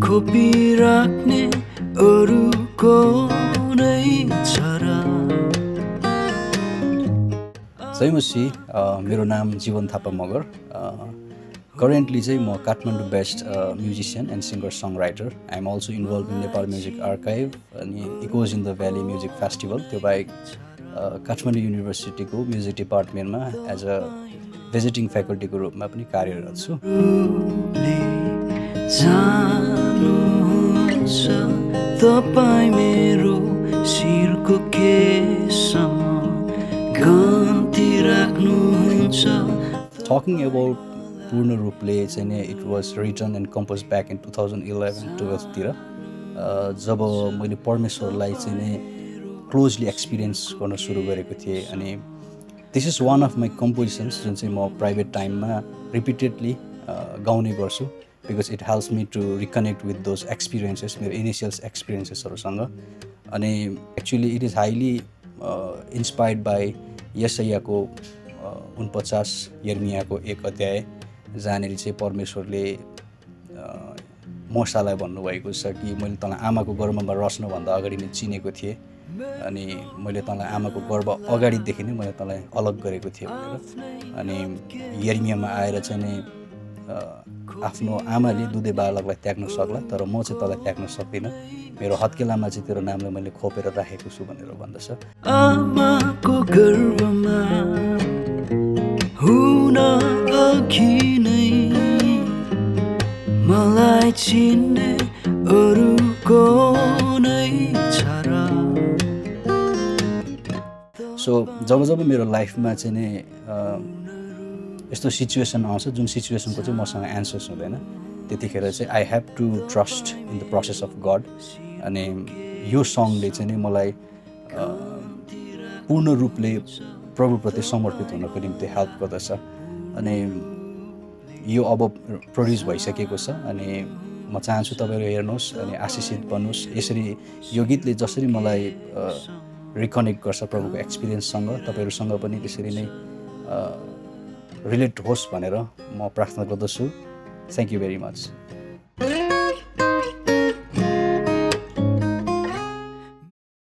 खोपिराख्ने अरूको नै छ र जय मसी मेरो नाम जीवन थापा मगर करेन्टली चाहिँ म Kathmandu based musician and singer song writer I am also involve in Nepal music archive अनि echoes in the valley music festival त्यो बाहेक काठमाडौँ युनिभर्सिटीको म्युजिक डिपार्टमेन्टमा एज अ भिजिटिङ फ्याकल्टीको रूपमा पनि कार्यरत छु जानुहुन्छ तपाईँ मेरो शिरको केसम्म गन्ती राख्नुहुन्छ टकिङ अबाउट पूर्ण रूपले चाहिँ नि it was written and compose back in 2011-12तिर जब मैले परमेश्वरलाई चाहिँ नि क्लोजली एक्सपिरियन्स गर्न सुरु गरेको थिएँ अनि this is one of my compositions जुन चाहिँ म प्राइभेट टाइममा रिपिटेडली गाउने गर्छु because it helps me to reconnect with those experiences मेरो इनिसियल्स एक्सपिरियन्सेसहरूसँग अनि actually it is highly inspired by यसैयाको 49 यर्मियाको 1 अध्याय जहाँनिर चाहिँ परमेश्वरले मोसालाई भन्नुभएको छ कि मैले तँलाई आमाको गर्भमा रच्नुभन्दा अगाडि नै चिनेको थिएँ अनि मैले तँलाई आमाको गर्भ अगाडिदेखि नै मैले तँलाई अलग गरेको थिएँ भनेर अनि यर्मियामा आएर चाहिँ नि आफ्नो आमाले दुधे बालकलाई त्याग्न सक्ला तर म चाहिँ तँलाई त्याग्न सक्दिनँ मेरो हत्केलामा चाहिँ तेरो नामलाई मैले खोपेर राखेको छु भनेर भन्दछ आमाको गर्भमा हुन अघि नै मलाई चिन्ने अरूको नै छ र सो जब मेरो लाइफमा चाहिँ नि यस्तो सिचुएसन आउँछ जुन सिचुएसनको चाहिँ मसँग एन्सर्स हुँदैन त्यतिखेर चाहिँ I have to trust in the process of God अनि यो सङले चाहिँ नि मलाई पूर्ण रूपले प्रभुप्रति समर्पित हुनको निम्ति हेल्प गर्दछ अनि यो अब प्रड्युस भइसकेको छ अनि म चाहन्छु तपाईँहरू हेर्नुहोस् अनि आशिषित बन्नुहोस् यसरी यो गीतले जसरी मलाई रिकनेक्ट गर्छ प्रभुको एक्सपिरियन्ससँग तपाईँहरूसँग पनि त्यसरी नै रिलेट होस् भनेर म प्रार्थना गर्दछु थ्याङ्क यू भेरी मच